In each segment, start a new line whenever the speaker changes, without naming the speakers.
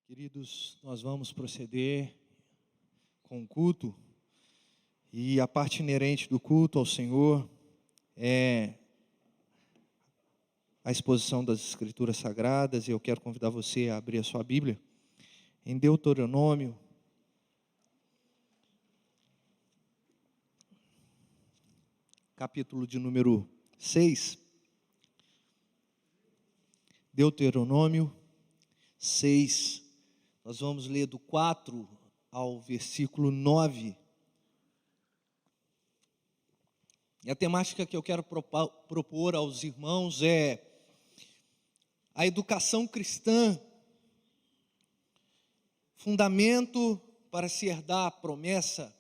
Queridos, nós vamos proceder com o culto, e a parte inerente do culto ao Senhor é a exposição das Escrituras Sagradas, e eu quero convidar você a abrir a sua Bíblia em Deuteronômio, capítulo de número 6, Deuteronômio 6, nós vamos ler do 4 ao versículo 9. E a temática que eu quero propor aos irmãos é a educação cristã, fundamento para se herdar a promessa.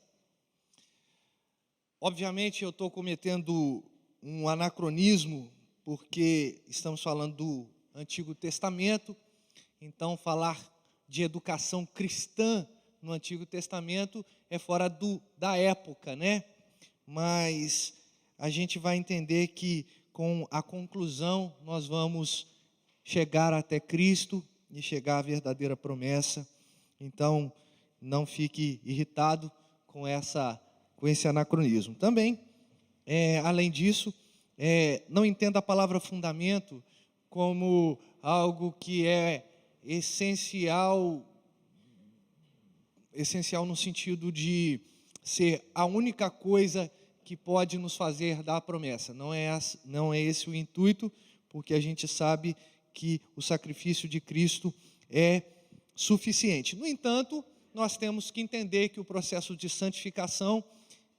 Obviamente eu estou cometendo um anacronismo, porque estamos falando do Antigo Testamento, então falar de educação cristã no Antigo Testamento é fora da época, né? Mas a gente vai entender que com a conclusão nós vamos chegar até Cristo e chegar à verdadeira promessa. Então não fique irritado com esse anacronismo. Também, além disso, não entenda a palavra fundamento como algo que é essencial no sentido de ser a única coisa que pode nos fazer dar a promessa. Não é esse o intuito, porque a gente sabe que o sacrifício de Cristo é suficiente. No entanto, nós temos que entender que o processo de santificação,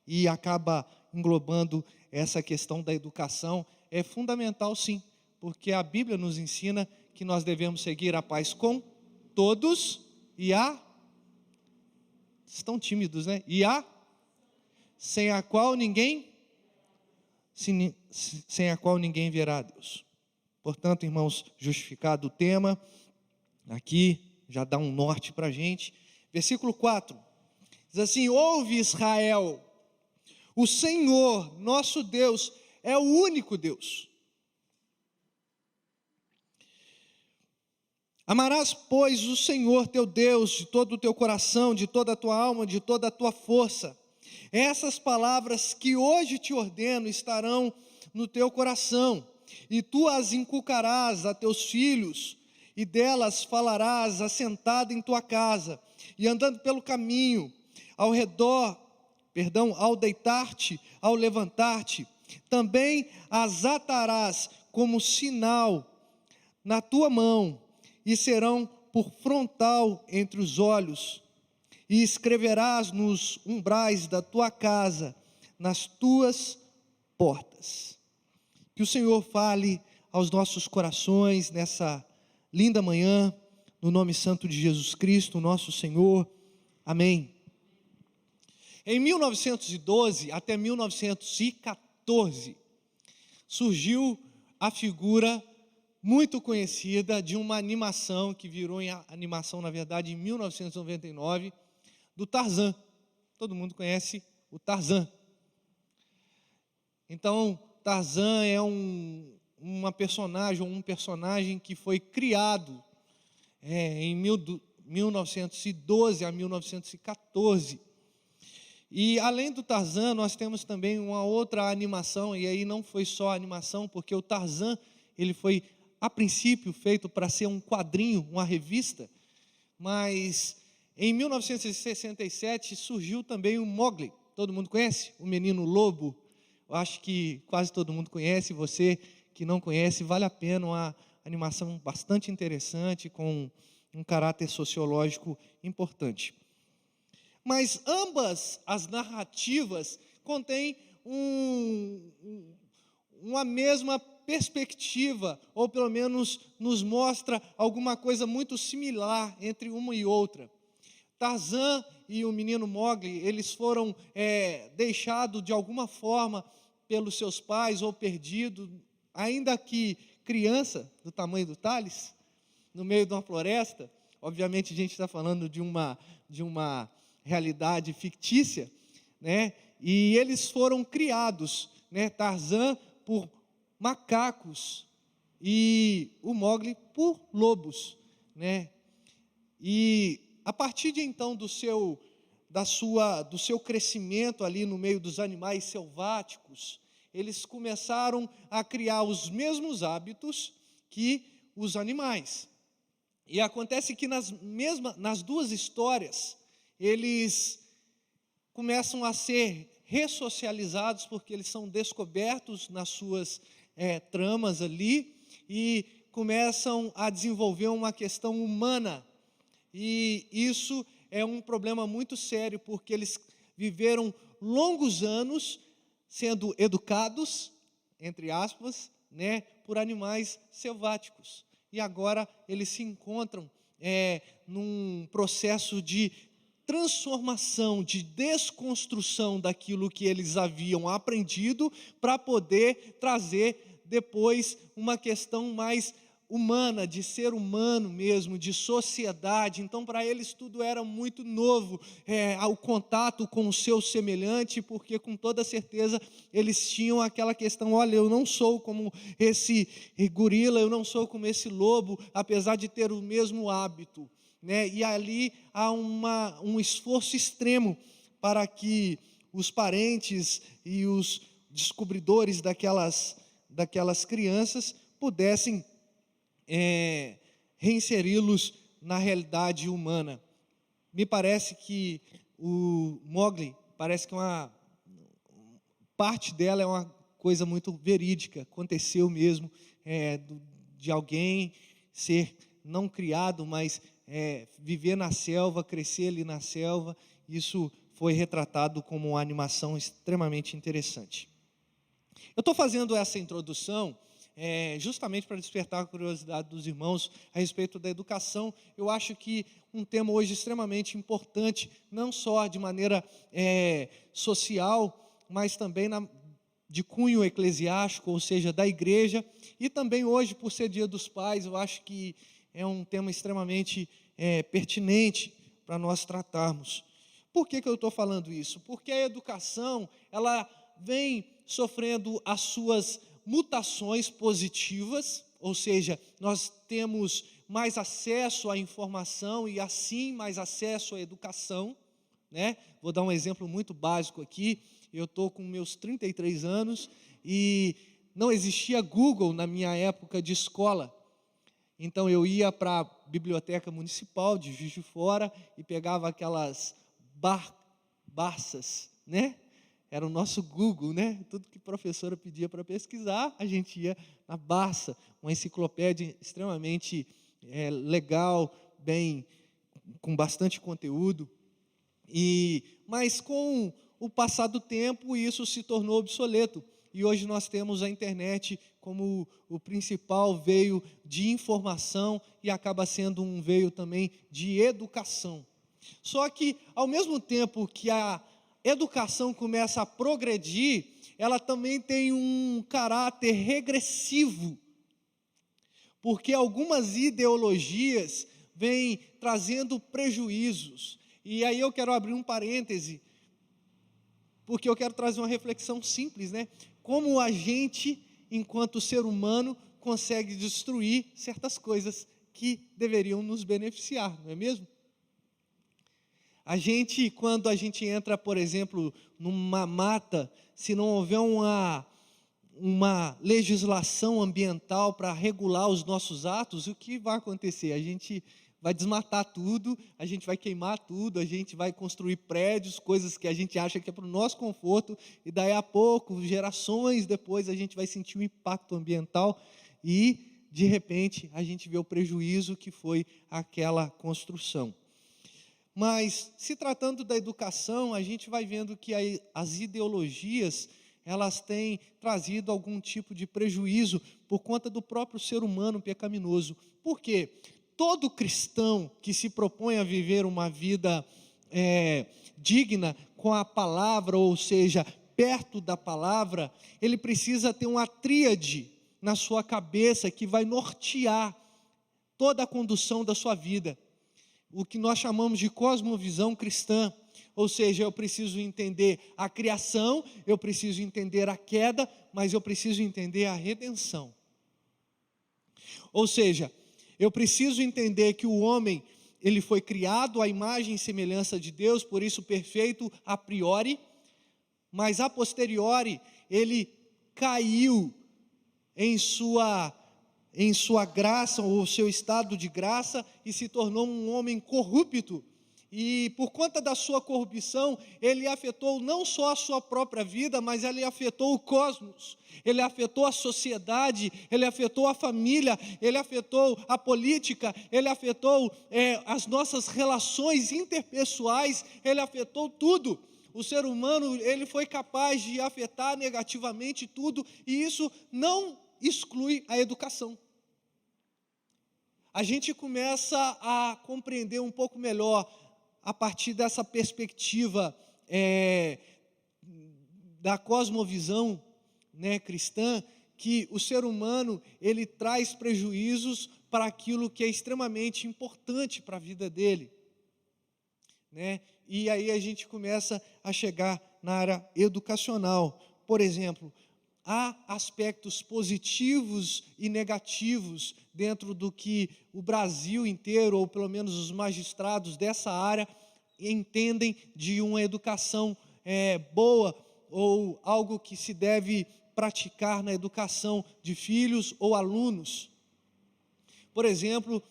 e acaba englobando essa questão da educação, é fundamental sim, porque a Bíblia nos ensina que nós devemos seguir a paz com todos e estão tímidos, né? Sem a qual ninguém verá a Deus. Portanto, irmãos, justificado o tema, aqui já dá um norte para a gente. Versículo 4, diz assim: ouve Israel, o Senhor, nosso Deus, é o único Deus. Amarás, pois, o Senhor teu Deus de todo o teu coração, de toda a tua alma, de toda a tua força. Essas palavras que hoje te ordeno estarão no teu coração, e tu as inculcarás a teus filhos, e delas falarás assentado em tua casa, e andando pelo caminho, ao deitar-te, ao levantar-te. Também as atarás como sinal na tua mão, e serão por frontal entre os olhos, e escreverás nos umbrais da tua casa, nas tuas portas. Que o Senhor fale aos nossos corações nessa linda manhã, no nome santo de Jesus Cristo, nosso Senhor. Amém. Em 1912 até 1914, surgiu a figura muito conhecida de uma animação, que virou em animação, na verdade, em 1999, do Tarzan. Todo mundo conhece o Tarzan. Então, Tarzan é um personagem que foi criado em 1912 a 1914. E além do Tarzan, nós temos também uma outra animação, e aí não foi só animação, porque o Tarzan, ele foi a princípio feito para ser um quadrinho, uma revista, mas em 1967 surgiu também o Mowgli. Todo mundo conhece? O Menino Lobo. Eu acho que quase todo mundo conhece. Você que não conhece, vale a pena, uma animação bastante interessante, com um caráter sociológico importante. Mas ambas as narrativas contêm uma mesma perspectiva, ou pelo menos nos mostra alguma coisa muito similar entre uma e outra. Tarzan e o menino Mowgli, eles foram deixados de alguma forma pelos seus pais, ou perdidos, ainda que criança, do tamanho do Thales, no meio de uma floresta. Obviamente a gente está falando de uma realidade fictícia, né? E eles foram criados, né? Tarzan por macacos e o Mowgli por lobos, né? E a partir de então do seu crescimento ali no meio dos animais selváticos, eles começaram a criar os mesmos hábitos que os animais. E acontece que nas duas histórias, eles começam a ser ressocializados, porque eles são descobertos nas suas tramas ali, e começam a desenvolver uma questão humana. E isso é um problema muito sério, porque eles viveram longos anos sendo educados, entre aspas, por animais selváticos. E agora eles se encontram num processo de transformação, de desconstrução daquilo que eles haviam aprendido, para poder trazer depois uma questão mais humana, de ser humano mesmo, de sociedade. Então, para eles tudo era muito novo, o contato com o seu semelhante, porque com toda certeza eles tinham aquela questão: olha, eu não sou como esse gorila, eu não sou como esse lobo, apesar de ter o mesmo hábito, e ali há um esforço extremo para que os parentes e os descobridores daquelas crianças pudessem reinseri-los na realidade humana. Me parece que o Mowgli, parece que uma parte dela é uma coisa muito verídica, aconteceu mesmo, de alguém ser não criado, mas viver na selva, crescer ali na selva. Isso foi retratado como uma animação extremamente interessante. Eu estou fazendo essa introdução justamente para despertar a curiosidade dos irmãos a respeito da educação. Eu acho que um tema hoje extremamente importante, não só de maneira social, mas também de cunho eclesiástico, ou seja, da igreja, e também hoje, por ser Dia dos Pais, eu acho que é um tema extremamente pertinente para nós tratarmos. Por que eu estou falando isso? Porque a educação, ela vem sofrendo as suas mutações positivas, ou seja, nós temos mais acesso à informação e assim mais acesso à educação, Vou dar um exemplo muito básico aqui. Eu estou com meus 33 anos e não existia Google na minha época de escola. Então eu ia para a biblioteca municipal de Juiz de Fora e pegava aquelas Barças, Era o nosso Google, Tudo que a professora pedia para pesquisar, a gente ia na Barça, uma enciclopédia extremamente legal, com bastante conteúdo. Mas com o passar do tempo, isso se tornou obsoleto. E hoje nós temos a internet como o principal veio de informação e acaba sendo um veio também de educação. Só que, ao mesmo tempo que a educação começa a progredir, ela também tem um caráter regressivo, porque algumas ideologias vêm trazendo prejuízos. E aí eu quero abrir um parêntese, porque eu quero trazer uma reflexão simples, Como a gente, enquanto ser humano, consegue destruir certas coisas que deveriam nos beneficiar, não é mesmo? Quando a gente entra, por exemplo, numa mata, se não houver uma legislação ambiental para regular os nossos atos, o que vai acontecer? A gente vai desmatar tudo, a gente vai queimar tudo, a gente vai construir prédios, coisas que a gente acha que é para o nosso conforto, e daí a pouco, gerações depois, a gente vai sentir o impacto ambiental e, de repente, a gente vê o prejuízo que foi aquela construção. Mas, se tratando da educação, a gente vai vendo que as ideologias, elas têm trazido algum tipo de prejuízo por conta do próprio ser humano pecaminoso. Por quê? Todo cristão que se propõe a viver uma vida digna com a palavra, ou seja, perto da palavra, ele precisa ter uma tríade na sua cabeça que vai nortear toda a condução da sua vida. O que nós chamamos de cosmovisão cristã, ou seja, eu preciso entender a criação, eu preciso entender a queda, mas eu preciso entender a redenção. Ou seja, eu preciso entender que o homem, ele foi criado à imagem e semelhança de Deus, por isso perfeito a priori, mas a posteriori ele caiu em sua graça, ou seu estado de graça, e se tornou um homem corrupto. E por conta da sua corrupção, ele afetou não só a sua própria vida, mas ele afetou o cosmos, ele afetou a sociedade, ele afetou a família, ele afetou a política, ele afetou as nossas relações interpessoais, ele afetou tudo. O ser humano, ele foi capaz de afetar negativamente tudo, e isso não exclui a educação. A gente começa a compreender um pouco melhor, a partir dessa perspectiva da cosmovisão, né, cristã, que o ser humano ele traz prejuízos para aquilo que é extremamente importante para a vida dele, né? E aí a gente começa a chegar na área educacional. Por exemplo, há aspectos positivos e negativos dentro do que o Brasil inteiro, ou pelo menos os magistrados dessa área, entendem de uma educação boa, ou algo que se deve praticar na educação de filhos ou alunos. Por exemplo,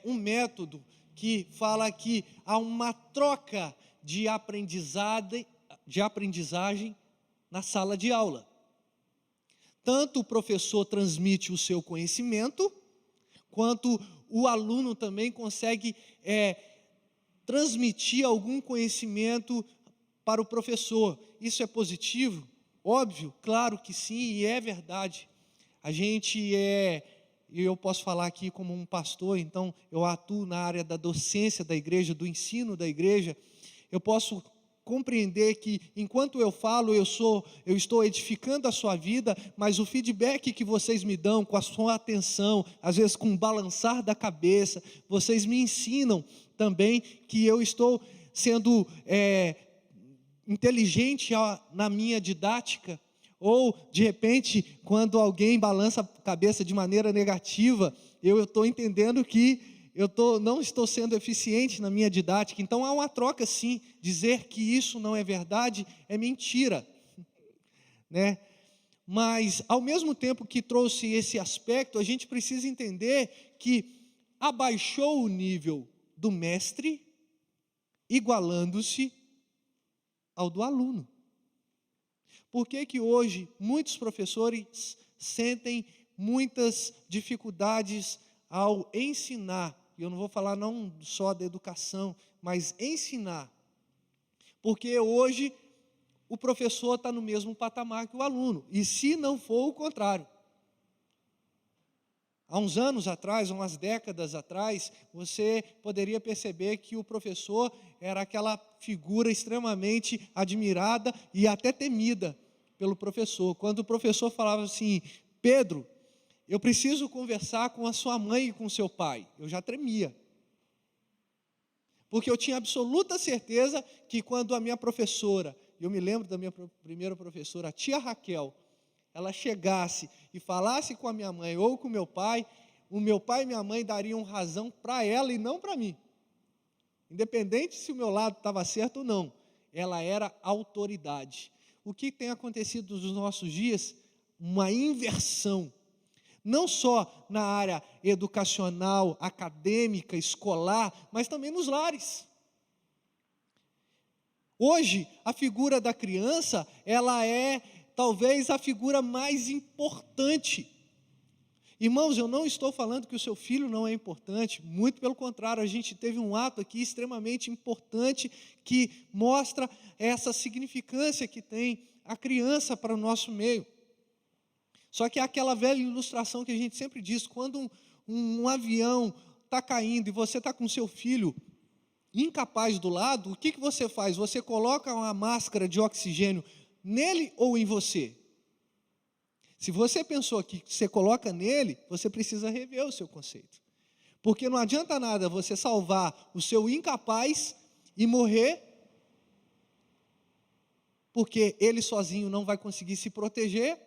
um método que fala que há uma troca de aprendizagem na sala de aula. Tanto o professor transmite o seu conhecimento, quanto o aluno também consegue transmitir algum conhecimento para o professor. Isso é positivo? Óbvio, claro que sim, e é verdade. Eu posso falar aqui como um pastor, então eu atuo na área da docência da igreja, do ensino da igreja. Eu posso compreender que enquanto eu falo, eu estou edificando a sua vida, mas o feedback que vocês me dão com a sua atenção, às vezes com o balançar da cabeça, vocês me ensinam também que eu estou sendo inteligente na minha didática. Ou, de repente, quando alguém balança a cabeça de maneira negativa, eu estou entendendo que não estou sendo eficiente na minha didática. Então, há uma troca, sim. Dizer que isso não é verdade é mentira, né? Mas, ao mesmo tempo que trouxe esse aspecto, a gente precisa entender que abaixou o nível do mestre, igualando-se ao do aluno. Por que hoje muitos professores sentem muitas dificuldades ao ensinar? Eu não vou falar não só da educação, mas ensinar. Porque hoje o professor está no mesmo patamar que o aluno, e se não for o contrário. Há uns anos atrás, umas décadas atrás, você poderia perceber que o professor era aquela figura extremamente admirada e até temida pelo professor. Quando o professor falava assim: Pedro, eu preciso conversar com a sua mãe e com o seu pai, eu já tremia. Porque eu tinha absoluta certeza que quando a minha professora, eu me lembro da minha primeira professora, a tia Raquel, ela chegasse e falasse com a minha mãe ou com o meu pai e minha mãe dariam razão para ela e não para mim. Independente se o meu lado estava certo ou não, ela era autoridade. O que tem acontecido nos nossos dias? Uma inversão. Não só na área educacional, acadêmica, escolar, mas também nos lares. Hoje, a figura da criança, ela é talvez a figura mais importante. Irmãos, eu não estou falando que o seu filho não é importante, muito pelo contrário, a gente teve um ato aqui extremamente importante que mostra essa significância que tem a criança para o nosso meio. Só que é aquela velha ilustração que a gente sempre diz: quando um avião está caindo e você está com seu filho incapaz do lado, o que você faz? Você coloca uma máscara de oxigênio nele ou em você? Se você pensou que você coloca nele, você precisa rever o seu conceito. Porque não adianta nada você salvar o seu incapaz e morrer, porque ele sozinho não vai conseguir se proteger.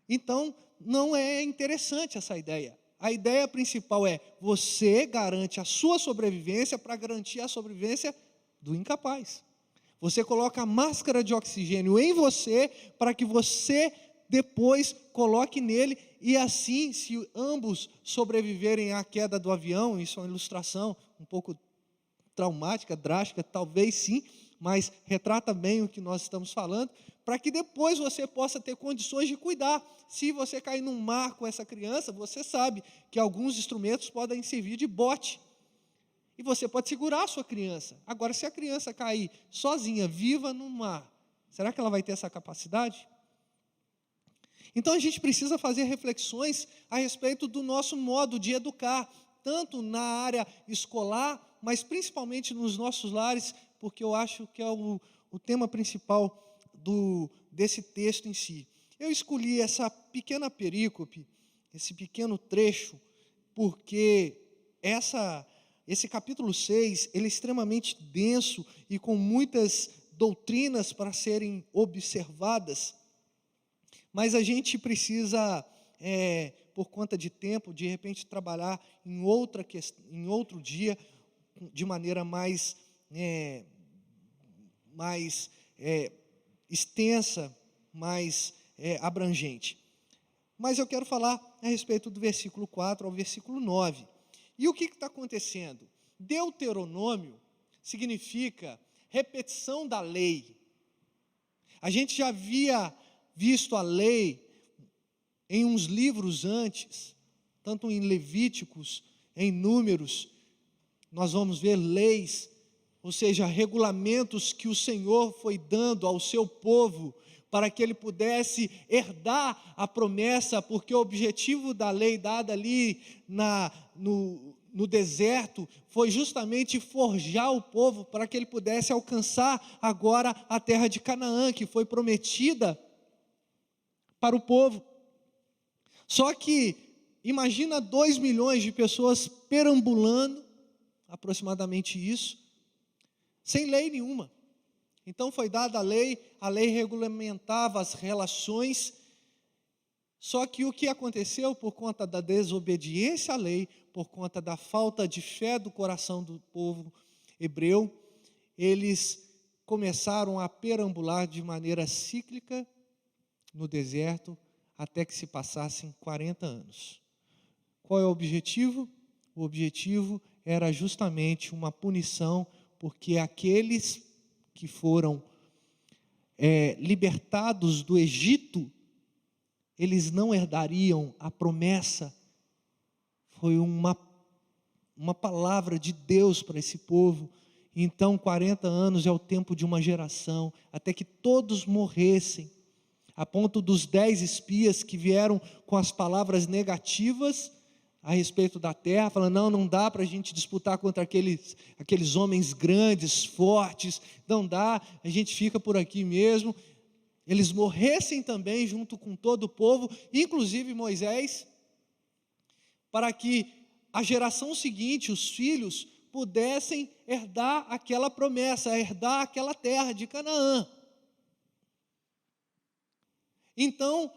Então, não é interessante essa ideia. a ideia principal é: você garante a sua sobrevivência para garantir a sobrevivência do incapaz. Você coloca a máscara de oxigênio em você para que você depois coloque nele, e assim, se ambos sobreviverem à queda do avião, isso é uma ilustração um pouco traumática, drástica, talvez sim, mas retrata bem o que nós estamos falando, para que depois você possa ter condições de cuidar. Se você cair num mar com essa criança, você sabe que alguns instrumentos podem servir de bote, e você pode segurar a sua criança. Agora, se a criança cair sozinha, viva no mar, será que ela vai ter essa capacidade? Então a gente precisa fazer reflexões a respeito do nosso modo de educar, tanto na área escolar, mas principalmente nos nossos lares, porque eu acho que é o tema principal desse texto em si. Eu escolhi essa pequena perícope, esse pequeno trecho, porque esse capítulo 6, ele é extremamente denso e com muitas doutrinas para serem observadas, mas a gente precisa, por conta de tempo, de repente trabalhar em outro dia, de maneira mais extensa, mais abrangente. Mas eu quero falar a respeito do versículo 4 ao versículo 9. E o que está acontecendo? Deuteronômio significa repetição da lei. A gente já havia visto a lei em uns livros antes, tanto em Levíticos, em Números, nós vamos ver leis, ou seja, regulamentos que o Senhor foi dando ao seu povo, para que ele pudesse herdar a promessa, porque o objetivo da lei dada ali no deserto foi justamente forjar o povo para que ele pudesse alcançar agora a terra de Canaã, que foi prometida para o povo. Só que imagina 2 milhões de pessoas perambulando, aproximadamente isso, sem lei nenhuma. Então foi dada a lei regulamentava as relações, só que o que aconteceu por conta da desobediência à lei, por conta da falta de fé do coração do povo hebreu, eles começaram a perambular de maneira cíclica no deserto, até que se passassem 40 anos. Qual é o objetivo? O objetivo era justamente uma punição, porque aqueles que foram libertados do Egito, eles não herdariam a promessa. Foi uma palavra de Deus para esse povo. Então 40 anos é o tempo de uma geração, até que todos morressem, a ponto dos 10 espias que vieram com as palavras negativas a respeito da terra, falando: não dá para a gente disputar contra aqueles homens grandes, fortes, não dá, a gente fica por aqui mesmo. Eles morressem também junto com todo o povo, inclusive Moisés, para que a geração seguinte, os filhos, pudessem herdar aquela promessa, herdar aquela terra de Canaã. Então,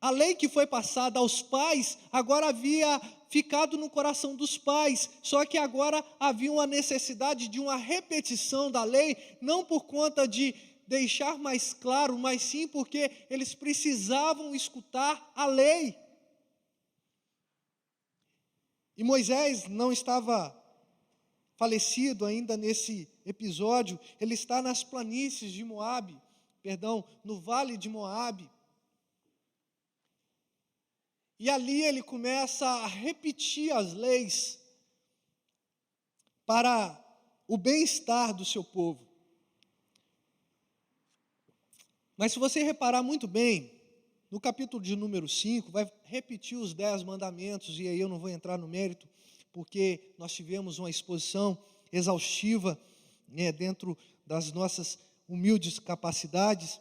a lei que foi passada aos pais, agora havia ficado no coração dos pais, só que agora havia uma necessidade de uma repetição da lei, não por conta de deixar mais claro, mas sim porque eles precisavam escutar a lei. E Moisés não estava falecido ainda nesse episódio, ele está nas planícies de Moabe, no vale de Moabe. E ali ele começa a repetir as leis para o bem-estar do seu povo. Mas se você reparar muito bem, no capítulo de número 5, vai repetir os 10 mandamentos, e aí eu não vou entrar no mérito, porque nós tivemos uma exposição exaustiva, dentro das nossas humildes capacidades,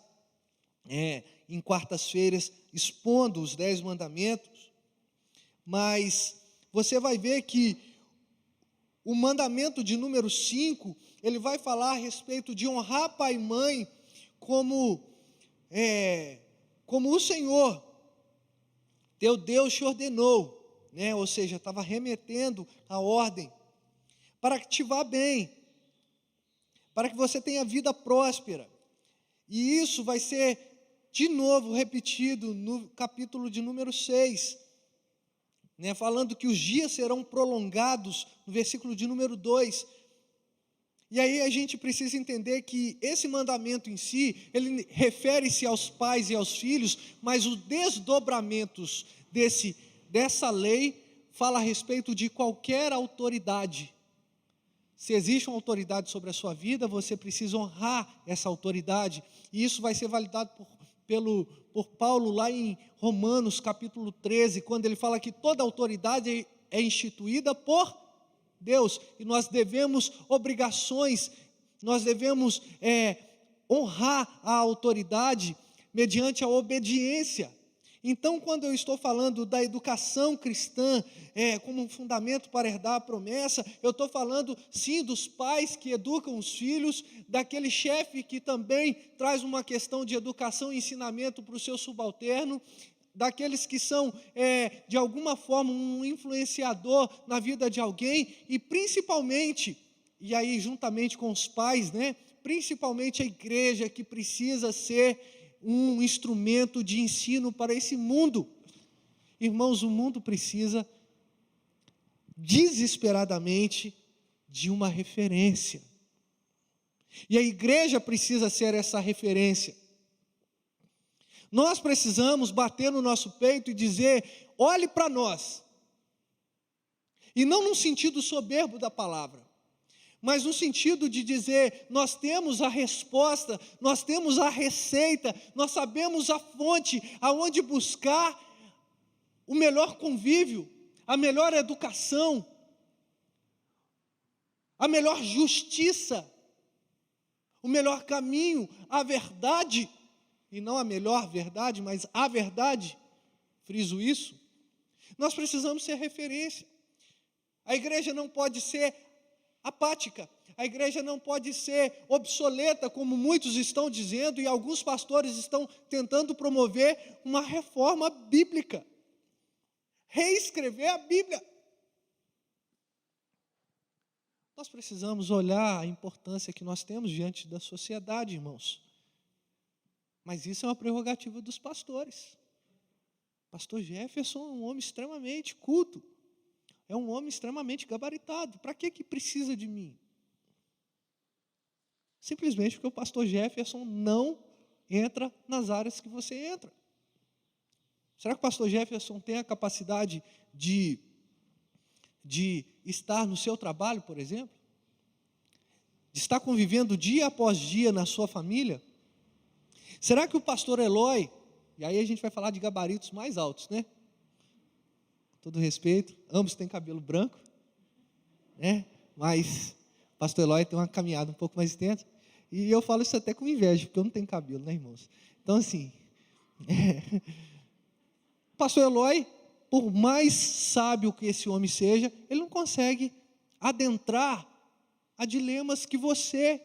em quartas-feiras, expondo os 10 mandamentos, mas você vai ver que o mandamento de número 5, ele vai falar a respeito de honrar pai e mãe como o Senhor, teu Deus te ordenou, né? Ou seja, estava remetendo a ordem para que te vá bem, para que você tenha vida próspera. E isso vai ser de novo repetido no capítulo de número 6, né? Falando que os dias serão prolongados, no versículo de número 2. E aí a gente precisa entender que esse mandamento em si, ele refere-se aos pais e aos filhos, mas os desdobramentos dessa lei fala a respeito de qualquer autoridade. Se existe uma autoridade sobre a sua vida, você precisa honrar essa autoridade, e isso vai ser validado por Paulo lá em Romanos capítulo 13, quando ele fala que toda autoridade é instituída por Deus, e nós devemos obrigações, nós devemos honrar a autoridade mediante a obediência. Então, quando eu estou falando da educação cristã como um fundamento para herdar a promessa, eu estou falando sim dos pais que educam os filhos, daquele chefe que também traz uma questão de educação e ensinamento para o seu subalterno, daqueles que são, de alguma forma, um influenciador na vida de alguém, e principalmente, e aí juntamente com os pais, né, principalmente a igreja, que precisa ser um instrumento de ensino para esse mundo. Irmãos, o mundo precisa desesperadamente de uma referência, e a igreja precisa ser essa referência. Nós precisamos bater no nosso peito e dizer: olhe para nós, e não no sentido soberbo da palavra, mas no sentido de dizer: nós temos a resposta, nós temos a receita, nós sabemos a fonte, aonde buscar o melhor convívio, a melhor educação, a melhor justiça, o melhor caminho, a verdade, e não a melhor verdade, mas a verdade, friso isso. Nós precisamos ser referência. A igreja não pode ser apática, a igreja não pode ser obsoleta, como muitos estão dizendo, e alguns pastores estão tentando promover uma reforma bíblica, reescrever a Bíblia. Nós precisamos olhar a importância que nós temos diante da sociedade, irmãos. Mas isso é uma prerrogativa dos pastores. Pastor Jefferson é um homem extremamente culto, é um homem extremamente gabaritado. Para que precisa de mim? Simplesmente porque o pastor Jefferson não entra nas áreas que você entra. Será que o pastor Jefferson tem a capacidade de estar no seu trabalho, por exemplo? De estar convivendo dia após dia na sua família? Será que o pastor Eloy, e aí a gente vai falar de gabaritos mais altos, né? Com todo respeito, ambos têm cabelo branco, né? Mas o pastor Eloy tem uma caminhada um pouco mais extensa, e eu falo isso até com inveja, porque eu não tenho cabelo, né, irmãos? Então, assim, o pastor Eloy, por mais sábio que esse homem seja, ele não consegue adentrar a dilemas que você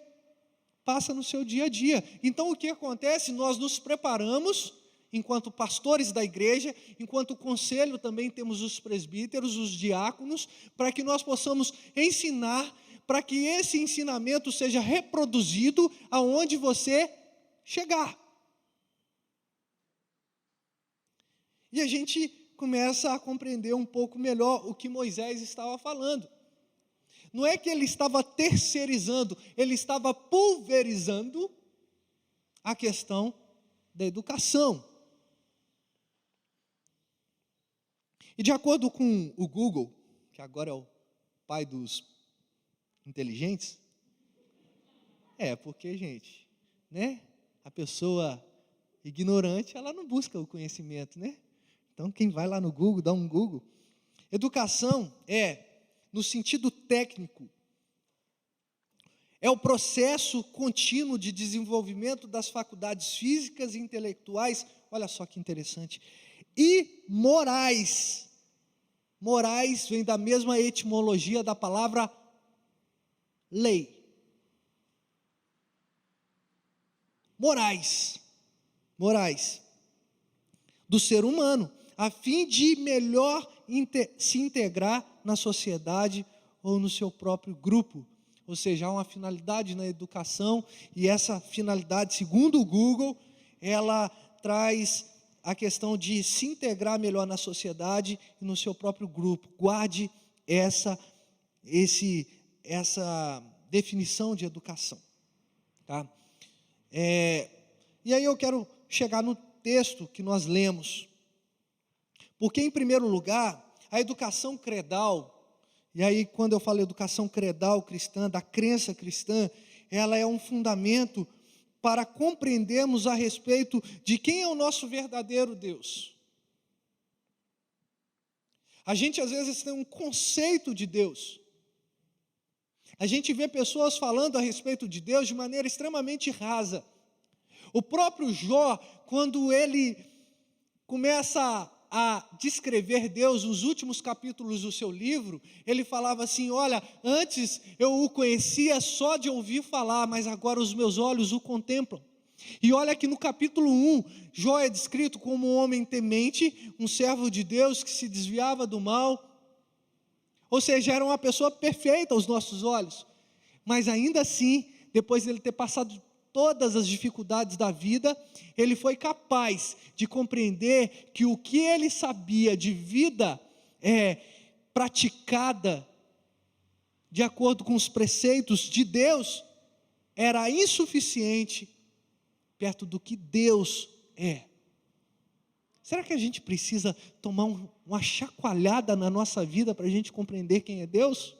passa no seu dia a dia. Então o que acontece? Nós nos preparamos, enquanto pastores da igreja, enquanto conselho também temos os presbíteros, os diáconos, para que nós possamos ensinar, para que esse ensinamento seja reproduzido aonde você chegar. E a gente começa a compreender um pouco melhor o que Moisés estava falando. Não é que ele estava terceirizando, ele estava pulverizando a questão da educação. E de acordo com o Google, que agora é o pai dos inteligentes, porque, gente, né? A pessoa ignorante, ela não busca o conhecimento, né? Então, quem vai lá no Google, dá um Google. Educação no sentido técnico, é o processo contínuo de desenvolvimento das faculdades físicas e intelectuais, olha só que interessante, e morais. Morais vem da mesma etimologia da palavra lei. Morais do ser humano. a fim de melhor se integrar na sociedade ou no seu próprio grupo. Ou seja, há uma finalidade na educação, e essa finalidade, segundo o Google, ela traz a questão de se integrar melhor na sociedade e no seu próprio grupo. Guarde essa definição de educação. Tá? E aí eu quero chegar no texto que nós lemos. Porque, em primeiro lugar, a educação credal, e aí quando eu falo educação credal cristã, da crença cristã, ela é um fundamento para compreendermos a respeito de quem é o nosso verdadeiro Deus. A gente às vezes tem um conceito de Deus. A gente vê pessoas falando a respeito de Deus de maneira extremamente rasa. O próprio Jó, quando ele começa a descrever Deus nos últimos capítulos do seu livro, ele falava assim: olha, antes eu o conhecia só de ouvir falar, mas agora os meus olhos o contemplam. E olha que no capítulo 1, Jó é descrito como um homem temente, um servo de Deus que se desviava do mal, ou seja, era uma pessoa perfeita aos nossos olhos, mas ainda assim, depois de ele ter passado todas as dificuldades da vida, ele foi capaz de compreender que o que ele sabia de vida praticada de acordo com os preceitos de Deus era insuficiente perto do que Deus é. Será que a gente precisa tomar uma chacoalhada na nossa vida para a gente compreender quem é Deus?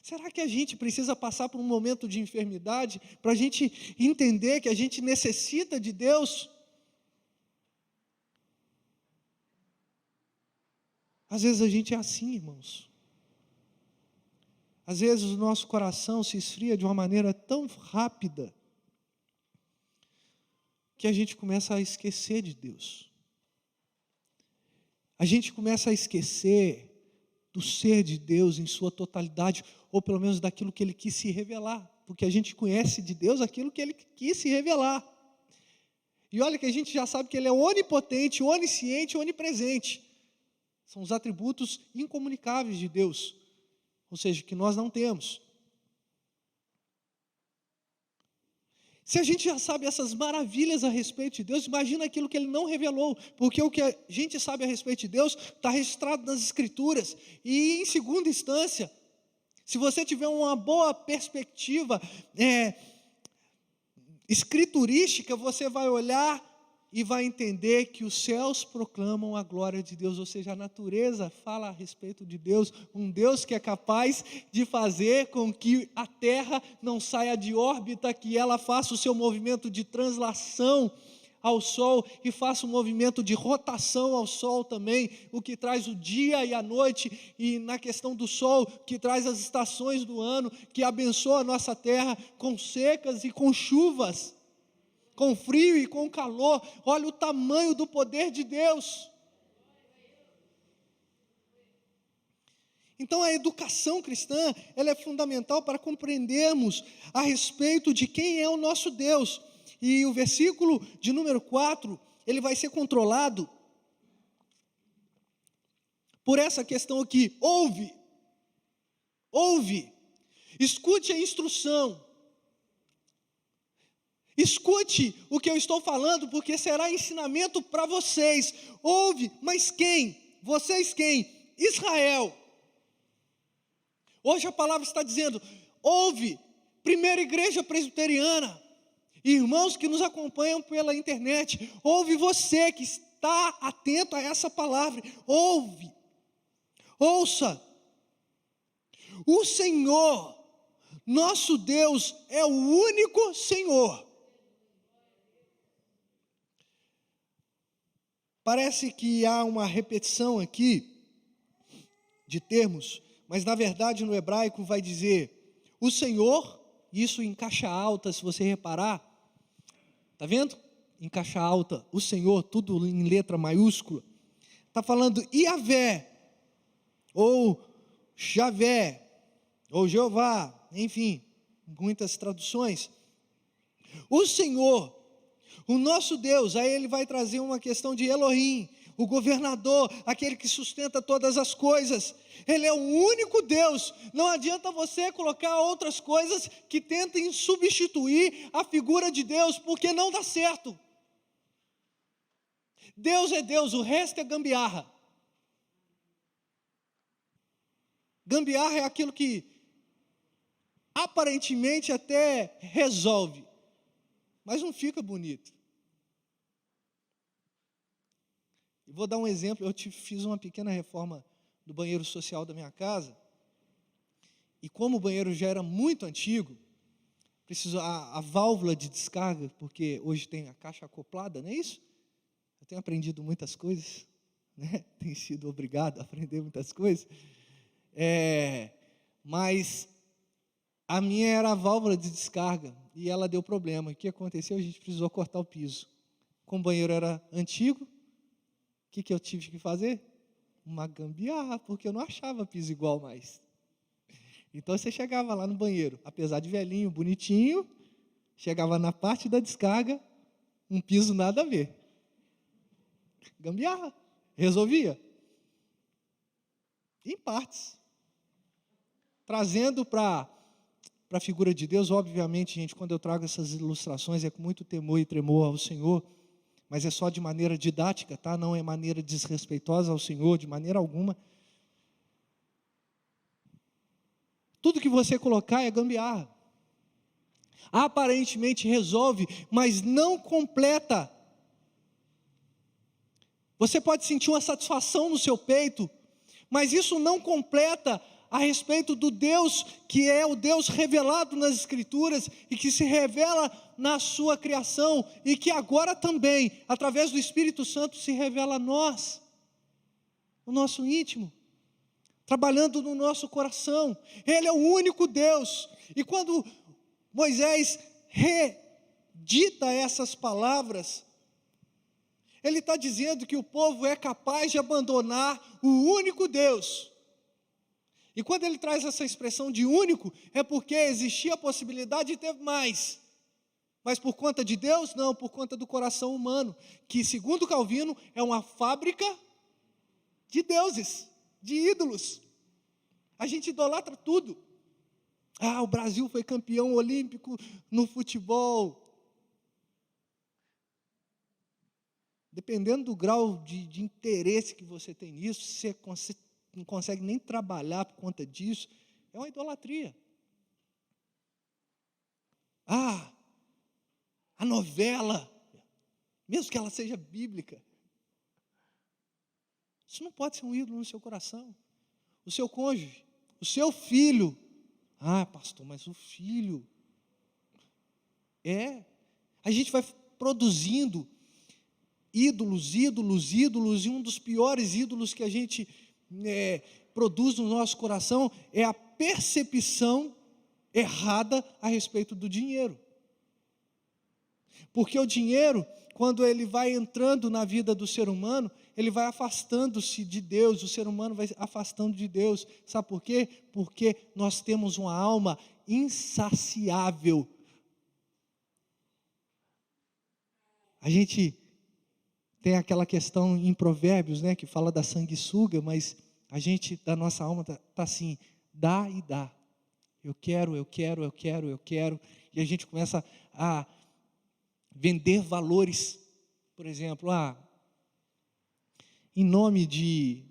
Será que a gente precisa passar por um momento de enfermidade para a gente entender que a gente necessita de Deus? Às vezes a gente é assim, irmãos. Às vezes o nosso coração se esfria de uma maneira tão rápida que a gente começa a esquecer de Deus. A gente começa a esquecer do ser de Deus em sua totalidade, ou pelo menos daquilo que Ele quis se revelar, porque a gente conhece de Deus aquilo que Ele quis se revelar. E olha que a gente já sabe que Ele é onipotente, onisciente, onipresente. São os atributos incomunicáveis de Deus, ou seja, que nós não temos. Se a gente já sabe essas maravilhas a respeito de Deus, imagina aquilo que Ele não revelou, porque o que a gente sabe a respeito de Deus está registrado nas Escrituras. E em segunda instância, se você tiver uma boa perspectiva escriturística, você vai olhar e vai entender que os céus proclamam a glória de Deus, ou seja, a natureza fala a respeito de Deus, um Deus que é capaz de fazer com que a terra não saia de órbita, que ela faça o seu movimento de translação ao sol e faça um movimento de rotação ao sol também, o que traz o dia e a noite, e na questão do sol, que traz as estações do ano, que abençoa a nossa terra com secas e com chuvas, com frio e com calor. Olha o tamanho do poder de Deus. Então a educação cristã, ela é fundamental para compreendermos a respeito de quem é o nosso Deus. E o versículo de número 4, ele vai ser controlado por essa questão aqui: ouve, escute a instrução. Escute o que eu estou falando, porque será ensinamento para vocês. Ouve, mas quem? Vocês quem? Israel. Hoje a palavra está dizendo: ouve, Primeira Igreja Presbiteriana, irmãos que nos acompanham pela internet, ouve você que está atento a essa palavra, ouve, ouça. O Senhor, nosso Deus, é o único Senhor. Parece que há uma repetição aqui de termos, mas na verdade no hebraico vai dizer o Senhor, isso em caixa alta, se você reparar, está vendo? Em caixa alta, o Senhor, tudo em letra maiúscula, está falando Iavé, ou Javé, ou Jeová, enfim, muitas traduções. O Senhor, O nosso Deus, aí ele vai trazer uma questão de Elohim, o governador, aquele que sustenta todas as coisas. Ele é o único Deus. Não adianta você colocar outras coisas que tentem substituir a figura de Deus, porque não dá certo. Deus é Deus, o resto é gambiarra. Gambiarra é aquilo que aparentemente até resolve, mas não fica bonito. Vou dar um exemplo. Eu fiz uma pequena reforma do banheiro social da minha casa, e como o banheiro já era muito antigo, preciso a válvula de descarga, porque hoje tem a caixa acoplada, não é isso? Eu tenho aprendido muitas coisas, né? Tenho sido obrigado a aprender muitas coisas, mas a minha era a válvula de descarga, e ela deu problema. O que aconteceu? A gente precisou cortar o piso. Como o banheiro era antigo, o que eu tive que fazer? Uma gambiarra, porque eu não achava piso igual mais. Então você chegava lá no banheiro, apesar de velhinho, bonitinho, chegava na parte da descarga, um piso nada a ver. Gambiarra, resolvia? Em partes. Trazendo para a figura de Deus, obviamente, gente, quando eu trago essas ilustrações é com muito temor e tremor ao Senhor, mas é só de maneira didática, tá? Não é maneira desrespeitosa ao Senhor, de maneira alguma. Tudo que você colocar é gambiarra. Aparentemente resolve, mas não completa. Você pode sentir uma satisfação no seu peito, mas isso não completa a respeito do Deus que é o Deus revelado nas Escrituras e que se revela na sua criação e que agora também, através do Espírito Santo, se revela a nós, no nosso íntimo, trabalhando no nosso coração. Ele é o único Deus. E quando Moisés redita essas palavras, ele está dizendo que o povo é capaz de abandonar o único Deus. E quando ele traz essa expressão de único, é porque existia a possibilidade de ter mais. Mas por conta de Deus? Não, por conta do coração humano, que segundo Calvino é uma fábrica de deuses, de ídolos. A gente idolatra tudo. O Brasil foi campeão olímpico no futebol. Dependendo do grau de interesse que você tem nisso, você não consegue nem trabalhar por conta disso, é uma idolatria. A novela, mesmo que ela seja bíblica, isso não pode ser um ídolo no seu coração. O seu cônjuge, o seu filho. Pastor, mas o filho. A gente vai produzindo ídolos, e um dos piores ídolos que a gente produz no nosso coração é a percepção errada a respeito do dinheiro. Porque o dinheiro, quando ele vai entrando na vida do ser humano, ele vai afastando-se de Deus, o ser humano vai afastando de Deus. Sabe por quê? Porque nós temos uma alma insaciável. A gente tem aquela questão em Provérbios, né, que fala da sanguessuga, mas a gente, da nossa alma, está assim, dá e dá. Eu quero, e a gente começa a vender valores. Por exemplo, em nome de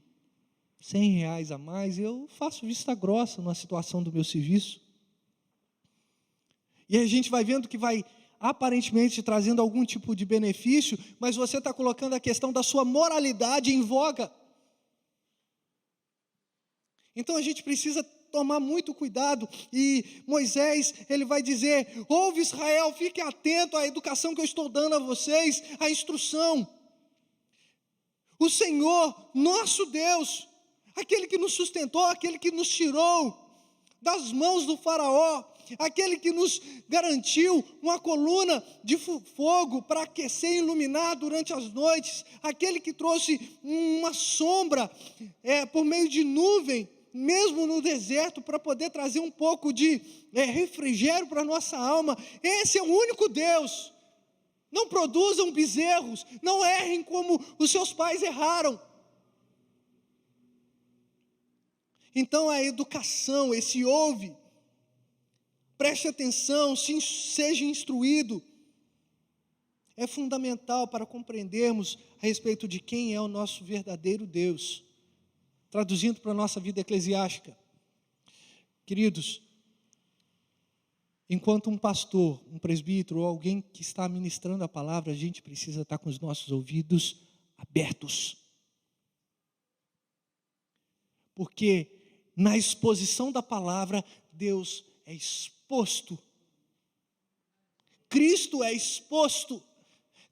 R$100 a mais, eu faço vista grossa na situação do meu serviço. E a gente vai vendo que vai aparentemente trazendo algum tipo de benefício, mas você está colocando a questão da sua moralidade em voga. Então a gente precisa tomar muito cuidado, e Moisés, ele vai dizer: ouve Israel, fique atento à educação que eu estou dando a vocês, à instrução. O Senhor, nosso Deus, aquele que nos sustentou, aquele que nos tirou das mãos do faraó, aquele que nos garantiu uma coluna de fogo para aquecer e iluminar durante as noites, aquele que trouxe uma sombra por meio de nuvem, mesmo no deserto, para poder trazer um pouco de refrigério para a nossa alma. Esse é o único Deus. Não produzam bezerros, não errem como os seus pais erraram. Então a educação, esse ouve, preste atenção, seja instruído, é fundamental para compreendermos a respeito de quem é o nosso verdadeiro Deus. Traduzindo para a nossa vida eclesiástica. Queridos, enquanto um pastor, um presbítero ou alguém que está ministrando a palavra, a gente precisa estar com os nossos ouvidos abertos. Porque na exposição da palavra, Deus é exposto. Cristo é exposto.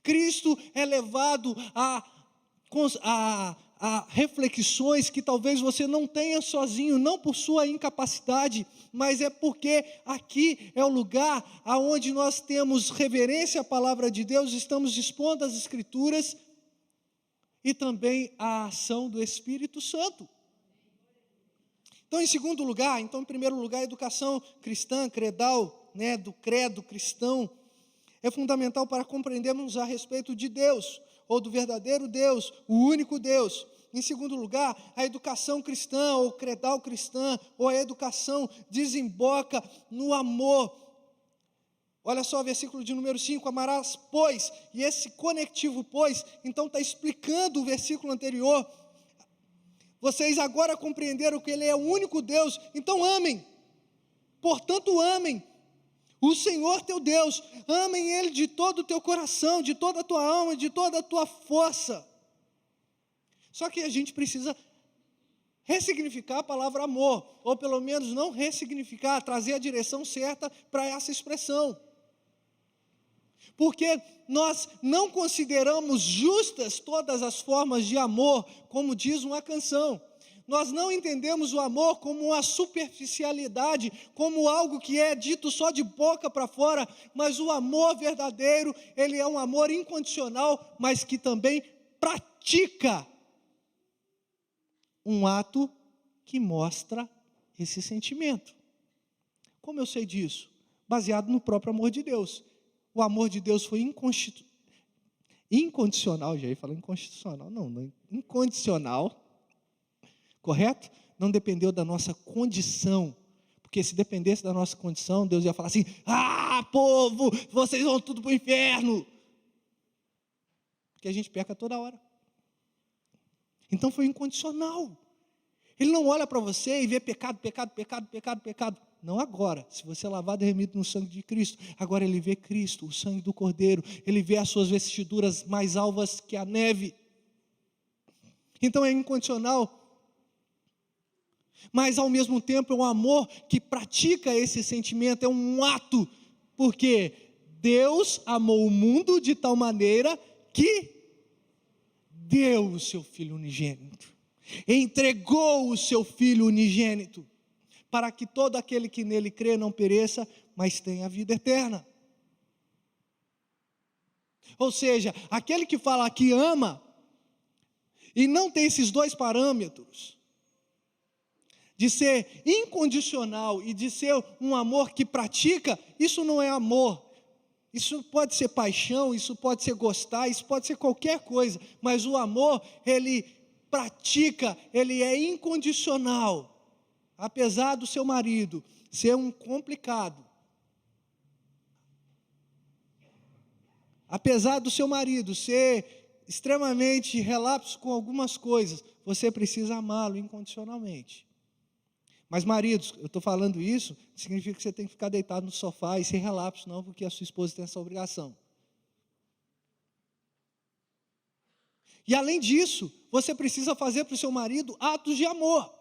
Cristo é levado a reflexões que talvez você não tenha sozinho, não por sua incapacidade, mas é porque aqui é o lugar aonde nós temos reverência à palavra de Deus, estamos expondo as Escrituras e também a ação do Espírito Santo. Então, em primeiro lugar, a educação cristã, credal, do credo cristão, é fundamental para compreendermos a respeito de Deus, ou do verdadeiro Deus, o único Deus. Em segundo lugar, a educação cristã, ou credal cristã, ou a educação desemboca no amor. Olha só, versículo de número 5, amarás, pois, e esse conectivo, pois, então está explicando o versículo anterior. Vocês agora compreenderam que Ele é o único Deus, então amem, portanto amem o Senhor teu Deus, amem Ele de todo o teu coração, de toda a tua alma, de toda a tua força. Só que a gente precisa ressignificar a palavra amor, ou pelo menos não ressignificar, trazer a direção certa para essa expressão. Porque nós não consideramos justas todas as formas de amor, como diz uma canção. Nós não entendemos o amor como uma superficialidade, como algo que é dito só de boca para fora, mas o amor verdadeiro, ele é um amor incondicional, mas que também pratica um ato que mostra esse sentimento. Como eu sei disso? Baseado no próprio amor de Deus. O amor de Deus foi incondicional, já ia falar inconstitucional, não, incondicional. Correto? Não dependeu da nossa condição, porque se dependesse da nossa condição, Deus ia falar assim: povo, vocês vão tudo para o inferno, porque a gente peca toda hora. Então foi incondicional. Ele não olha para você e vê pecado, não agora, se você é lavado e remido no sangue de Cristo, agora ele vê Cristo, o sangue do Cordeiro, ele vê as suas vestiduras mais alvas que a neve. Então é incondicional, mas ao mesmo tempo é um amor que pratica esse sentimento, é um ato, porque Deus amou o mundo de tal maneira que deu o seu Filho unigênito, entregou o seu Filho unigênito, para que todo aquele que nele crê não pereça, mas tenha a vida eterna. Ou seja, aquele que fala que ama, e não tem esses dois parâmetros, de ser incondicional e de ser um amor que pratica, isso não é amor. Isso pode ser paixão, isso pode ser gostar, isso pode ser qualquer coisa, mas o amor, ele pratica, ele é incondicional. Apesar do seu marido ser um complicado, apesar do seu marido ser extremamente relapso com algumas coisas, você precisa amá-lo incondicionalmente. Mas maridos, eu estou falando isso, significa que você tem que ficar deitado no sofá e ser relapso, não, porque a sua esposa tem essa obrigação. E além disso, você precisa fazer para o seu marido atos de amor.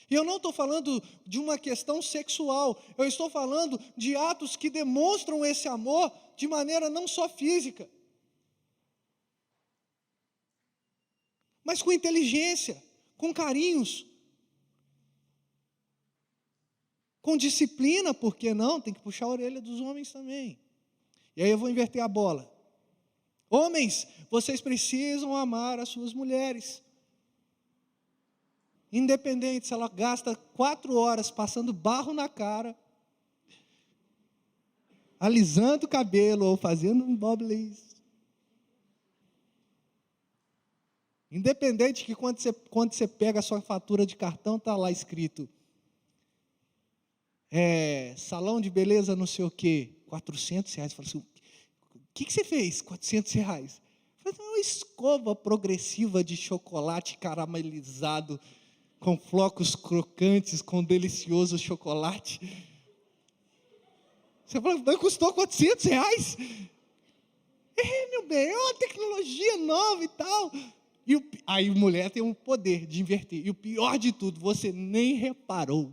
E eu não estou falando de uma questão sexual, eu estou falando de atos que demonstram esse amor de maneira não só física, mas com inteligência, com carinhos, com disciplina, por que não? Tem que puxar a orelha dos homens também. E aí eu vou inverter a bola. Homens, vocês precisam amar as suas mulheres. Independente se ela gasta 4 horas passando barro na cara, alisando o cabelo ou fazendo um babyliss. Independente que quando você pega a sua fatura de cartão, está lá escrito, salão de beleza não sei o quê, R$ 400. Fala assim, o que você fez? R$ 400. Fala, uma escova progressiva de chocolate caramelizado, com flocos crocantes, com delicioso chocolate. Você fala, mas custou R$ 400? Meu bem, é uma tecnologia nova e tal. Aí a mulher tem um poder de inverter. E o pior de tudo, você nem reparou.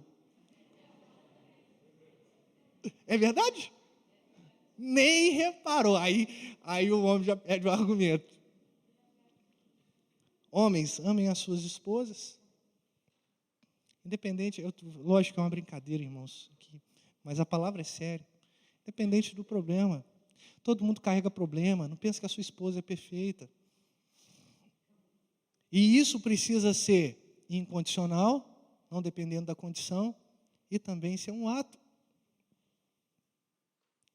É verdade? Nem reparou. Aí o homem já perde o argumento. Homens, amem as suas esposas. Independente, lógico que é uma brincadeira, irmãos, mas a palavra é séria. Independente do problema. Todo mundo carrega problema. Não pense que a sua esposa é perfeita. E isso precisa ser incondicional, não dependendo da condição, e também ser um ato.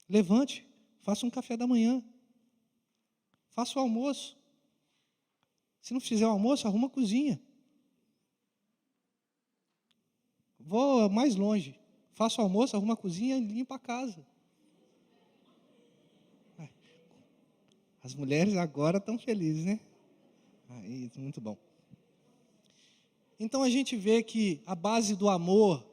Levante, faça um café da manhã, faça o almoço. Se não fizer o almoço, arruma a cozinha. Vou mais longe, faça o almoço, arruma a cozinha e limpa a casa. As mulheres agora estão felizes, né? Muito bom. Então a gente vê que a base do amor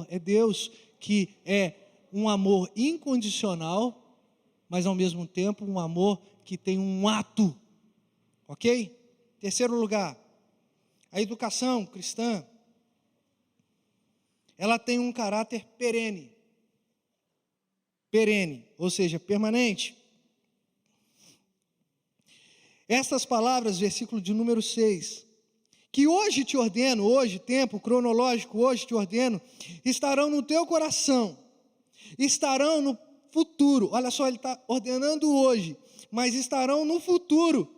é Deus, que é um amor incondicional, mas ao mesmo tempo um amor que tem um ato, ok? Terceiro lugar, a educação cristã, ela tem um caráter perene, ou seja, permanente. Estas palavras, versículo de número 6, que hoje te ordeno, hoje, tempo cronológico, hoje te ordeno, estarão no teu coração, estarão no futuro. Olha só, ele está ordenando hoje, mas estarão no futuro.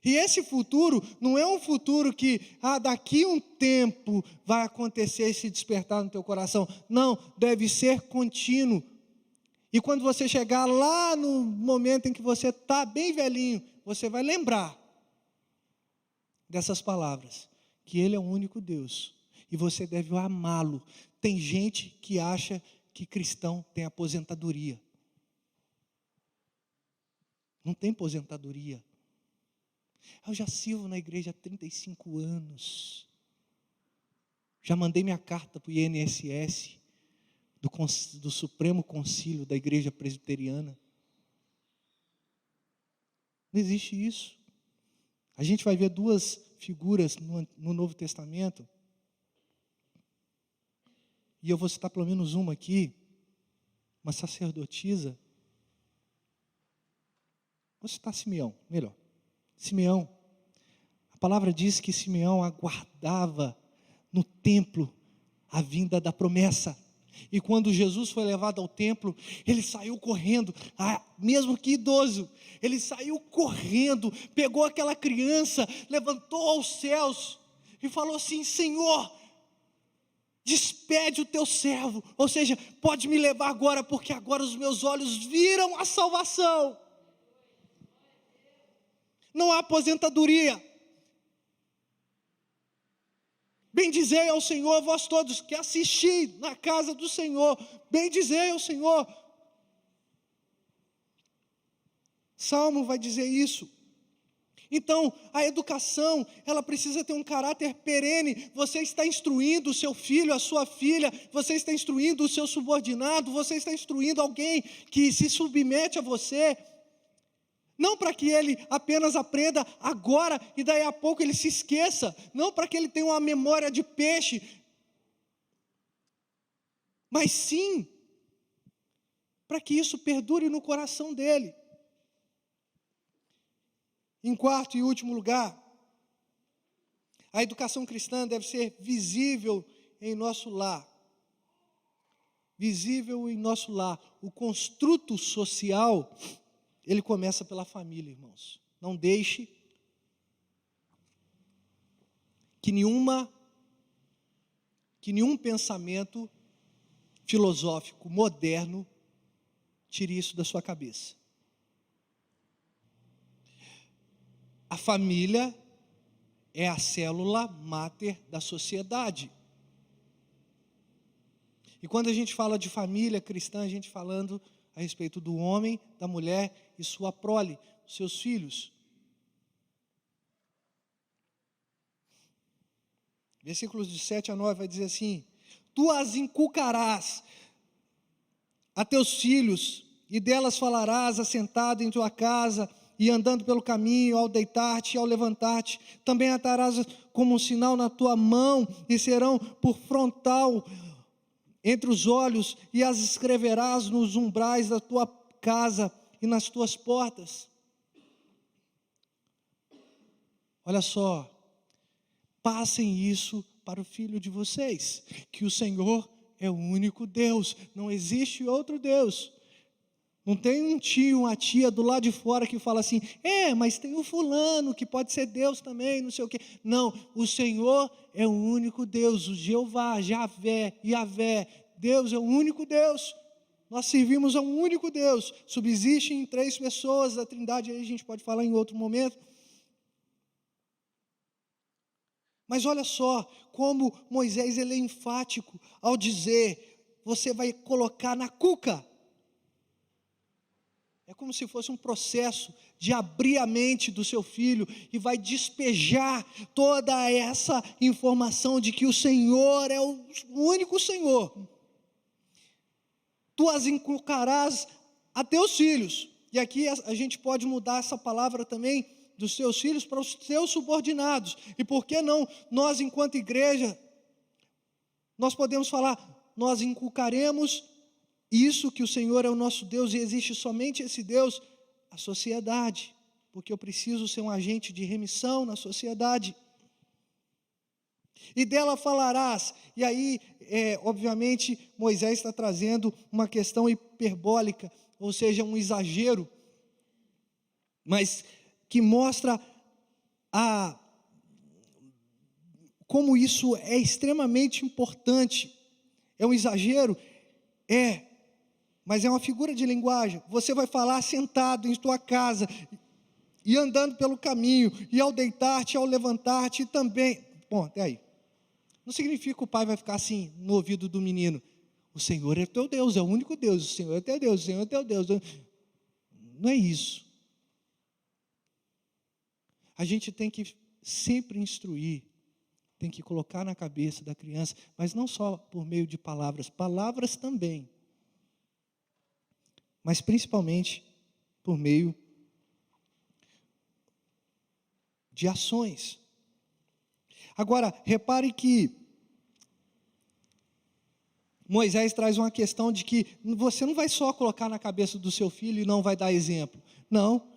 E esse futuro não é um futuro que, daqui um tempo vai acontecer esse despertar no teu coração. Não, deve ser contínuo. E quando você chegar lá no momento em que você está bem velhinho, você vai lembrar dessas palavras, que Ele é o único Deus, e você deve amá-lo. Tem gente que acha que cristão tem aposentadoria. Não tem aposentadoria. Eu já sirvo na igreja há 35 anos. Já mandei minha carta para o INSS, do Supremo Concílio da Igreja Presbiteriana. Não existe isso. A gente vai ver duas figuras no Novo Testamento, e eu vou citar pelo menos uma aqui, uma sacerdotisa. Vou citar Simeão, melhor. Simeão, a palavra diz que Simeão aguardava no templo a vinda da promessa. E quando Jesus foi levado ao templo, ele saiu correndo, mesmo que idoso, ele saiu correndo, pegou aquela criança, levantou aos céus e falou assim: Senhor, despede o teu servo, ou seja, pode me levar agora, porque agora os meus olhos viram a salvação. Não há aposentadoria. Bendizei ao Senhor, vós todos que assisti na casa do Senhor, bendizei ao Senhor. Salmo vai dizer isso. Então, a educação, ela precisa ter um caráter perene. Você está instruindo o seu filho, a sua filha, você está instruindo o seu subordinado, você está instruindo alguém que se submete a você, não para que ele apenas aprenda agora e daí a pouco ele se esqueça, não para que ele tenha uma memória de peixe, mas sim para que isso perdure no coração dele. Em quarto e último lugar, a educação cristã deve ser visível em nosso lar. Visível em nosso lar. O construto social, ele começa pela família, irmãos. Não deixe que nenhum pensamento filosófico moderno tire isso da sua cabeça. A família é a célula máter da sociedade. E quando a gente fala de família cristã, a gente falando a respeito do homem, da mulher e sua prole, seus filhos. Versículos de 7 a 9 vai dizer assim: tu as inculcarás a teus filhos, e delas falarás assentado em tua casa, e andando pelo caminho, ao deitar-te e ao levantar-te. Também atarás como um sinal na tua mão, e serão por frontal entre os olhos, e as escreverás nos umbrais da tua casa e nas tuas portas. Olha só, passem isso para o filho de vocês, que o Senhor é o único Deus, não existe outro Deus. Não tem um tio, uma tia do lado de fora que fala assim: mas tem o fulano que pode ser Deus também, não sei o quê. Não, o Senhor é o único Deus, o Jeová, Javé, Yavé, Deus é o único Deus. Nós servimos a um único Deus. Subsistem 3 pessoas da Trindade, aí a gente pode falar em outro momento. Mas olha só como Moisés ele é enfático ao dizer: você vai colocar na cuca. É como se fosse um processo de abrir a mente do seu filho e vai despejar toda essa informação de que o Senhor é o único Senhor. Tu as inculcarás a teus filhos. E aqui a gente pode mudar essa palavra também dos seus filhos para os seus subordinados. E por que não nós, enquanto igreja, nós podemos falar: nós inculcaremos isso, que o Senhor é o nosso Deus e existe somente esse Deus, a sociedade, porque eu preciso ser um agente de remissão na sociedade. E dela falarás. E aí, obviamente, Moisés está trazendo uma questão hiperbólica, ou seja, um exagero, mas que mostra como isso é extremamente importante. É um exagero? Mas é uma figura de linguagem. Você vai falar sentado em tua casa, e andando pelo caminho, e ao deitar-te, ao levantar-te também. Bom, até aí. Não significa que o pai vai ficar assim no ouvido do menino: o Senhor é teu Deus, é o único Deus, o Senhor é teu Deus, o Senhor é teu Deus. Não é isso. A gente tem que sempre instruir, tem que colocar na cabeça da criança, mas não só por meio de palavras também, mas principalmente por meio de ações. Agora, repare que Moisés traz uma questão de que você não vai só colocar na cabeça do seu filho e não vai dar exemplo. Não.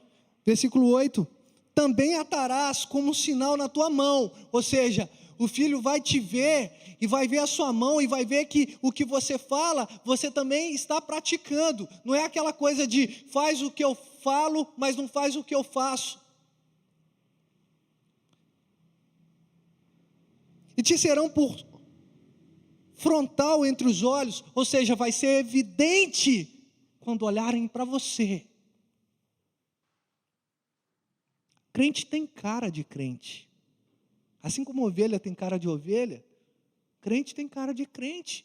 Versículo 8: também atarás como sinal na tua mão. Ou seja, o filho vai te ver e vai ver a sua mão e vai ver que o que você fala, você também está praticando. Não é aquela coisa de faz o que eu falo, mas não faz o que eu faço. E te serão por frontal entre os olhos, ou seja, vai ser evidente quando olharem para você. Crente tem cara de crente. Assim como ovelha tem cara de ovelha, crente tem cara de crente.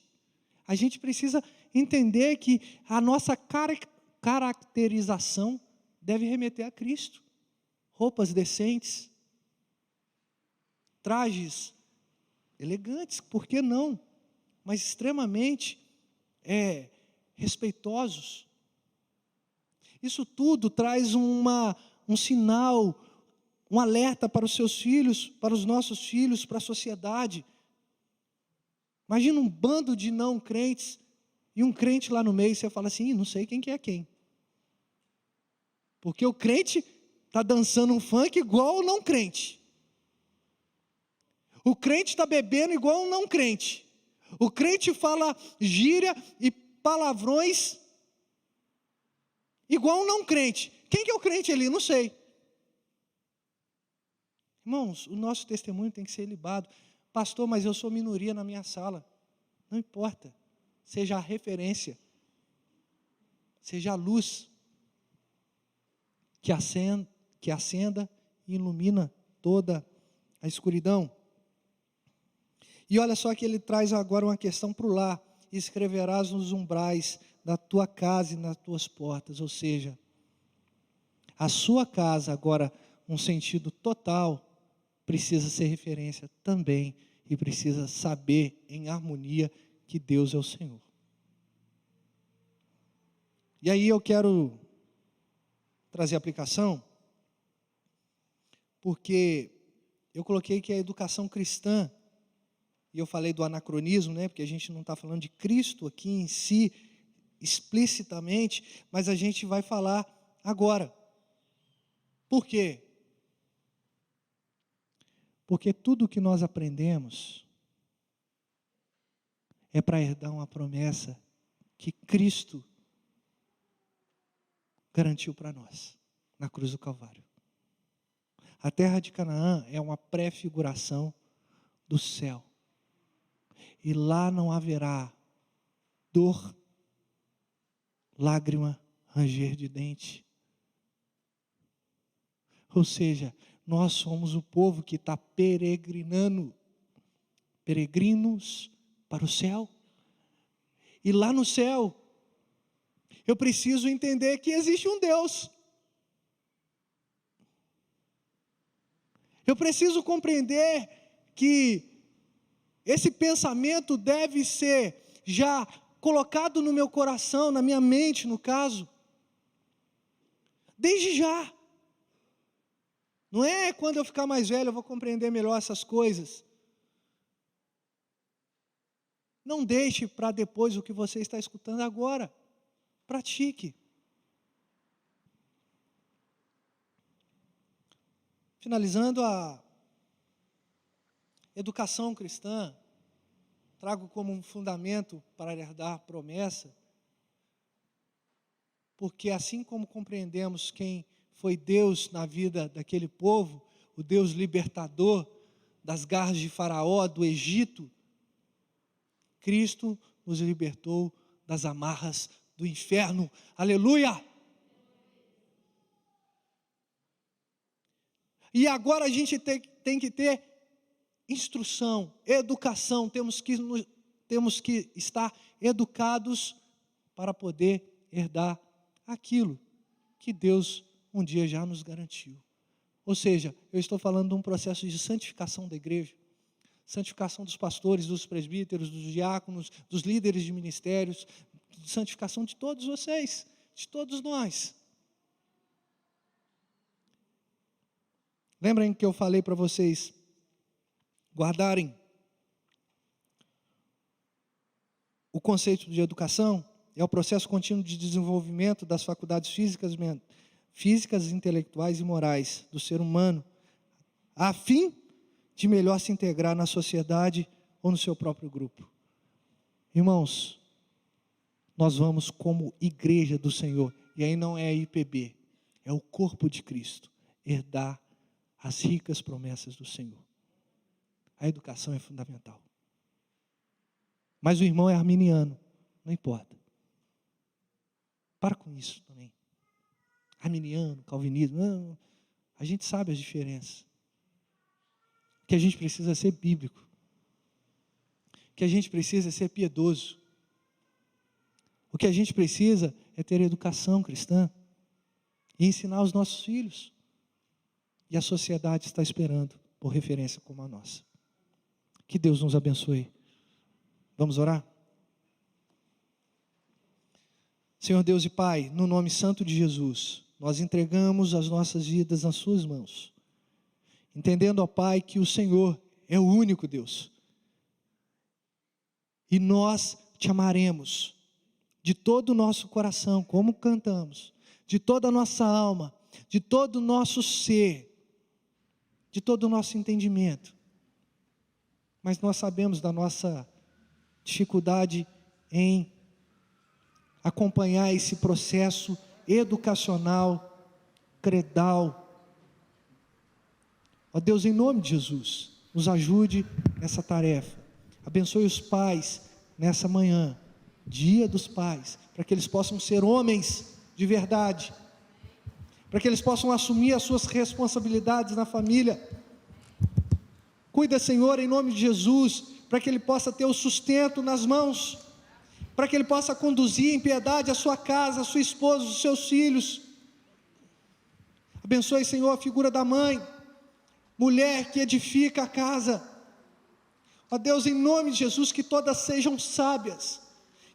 A gente precisa entender que a nossa caracterização deve remeter a Cristo. Roupas decentes, trajes elegantes, por que não? Mas extremamente respeitosos. Isso tudo traz um sinal, um alerta para os seus filhos, para os nossos filhos, para a sociedade. Imagina um bando de não crentes e um crente lá no meio, você fala assim: não sei quem que é quem. Porque o crente está dançando um funk igual o não crente. O crente está bebendo igual um não crente. O crente fala gíria e palavrões igual um não crente. Quem que é o crente ali? Não sei. Irmãos, o nosso testemunho tem que ser libado. Pastor, mas eu sou minoria na minha sala. Não importa. Seja a referência. Seja a luz que acenda e ilumina toda a escuridão. E olha só que ele traz agora uma questão para o lar: escreverás nos umbrais da tua casa e nas tuas portas. Ou seja, a sua casa agora, num sentido total, precisa ser referência também, e precisa saber em harmonia que Deus é o Senhor. E aí eu quero trazer a aplicação, porque eu coloquei que a educação cristã, e eu falei do anacronismo, né, porque a gente não está falando de Cristo aqui em si, explicitamente, mas a gente vai falar agora. Por quê? Porque tudo que nós aprendemos é para herdar uma promessa que Cristo garantiu para nós, na cruz do Calvário. A terra de Canaã é uma prefiguração do céu. E lá não haverá dor, lágrima, ranger de dente. Ou seja, nós somos o povo que está peregrinos para o céu. E lá no céu, eu preciso entender que existe um Deus. Eu preciso compreender que esse pensamento deve ser já colocado no meu coração, na minha mente, no caso, desde já. Não é quando eu ficar mais velho eu vou compreender melhor essas coisas. Não deixe para depois o que você está escutando agora. Pratique. Finalizando a educação cristã, trago como um fundamento para herdar promessa, porque assim como compreendemos quem foi Deus na vida daquele povo, o Deus libertador das garras de Faraó, do Egito, Cristo nos libertou das amarras do inferno. Aleluia! E agora a gente tem que ter instrução, educação, temos que estar educados para poder herdar aquilo que Deus um dia já nos garantiu. Ou seja, eu estou falando de um processo de santificação da igreja, santificação dos pastores, dos presbíteros, dos diáconos, dos líderes de ministérios, santificação de todos vocês, de todos nós. Lembrem que eu falei para vocês guardarem o conceito de educação? É o processo contínuo de desenvolvimento das faculdades físicas, intelectuais e morais do ser humano, a fim de melhor se integrar na sociedade ou no seu próprio grupo. Irmãos, nós vamos como igreja do Senhor, e aí não é a IPB, é o corpo de Cristo, herdar as ricas promessas do Senhor. A educação é fundamental. Mas o irmão é arminiano, não importa. Para com isso também. Arminiano, calvinismo, não, a gente sabe as diferenças. Que a gente precisa ser bíblico. Que a gente precisa ser piedoso. O que a gente precisa é ter educação cristã e ensinar os nossos filhos. E a sociedade está esperando por referência como a nossa. Que Deus nos abençoe. Vamos orar? Senhor Deus e Pai, no nome santo de Jesus, nós entregamos as nossas vidas nas suas mãos, entendendo, ó Pai, que o Senhor é o único Deus, e nós te amaremos de todo o nosso coração, como cantamos, de toda a nossa alma, de todo o nosso ser, de todo o nosso entendimento. Mas nós sabemos da nossa dificuldade em acompanhar esse processo educacional, credal. Ó Deus, em nome de Jesus, nos ajude nessa tarefa. Abençoe os pais nessa manhã, dia dos pais, para que eles possam ser homens de verdade, para que eles possam assumir as suas responsabilidades na família. Cuida, Senhor, em nome de Jesus, para que ele possa ter o sustento nas mãos, para que ele possa conduzir em piedade a sua casa, a sua esposa, os seus filhos. Abençoe, Senhor, a figura da mãe, mulher que edifica a casa. Ó Deus, em nome de Jesus, que todas sejam sábias,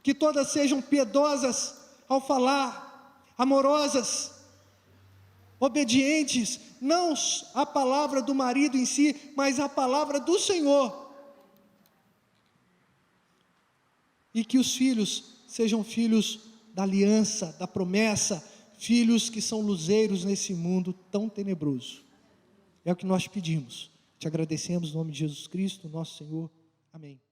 que todas sejam piedosas ao falar, amorosas, obedientes, não à palavra do marido em si, mas à palavra do Senhor. E que os filhos sejam filhos da aliança, da promessa, filhos que são luzeiros nesse mundo tão tenebroso. É o que nós pedimos. Te agradecemos em nome de Jesus Cristo, nosso Senhor. Amém.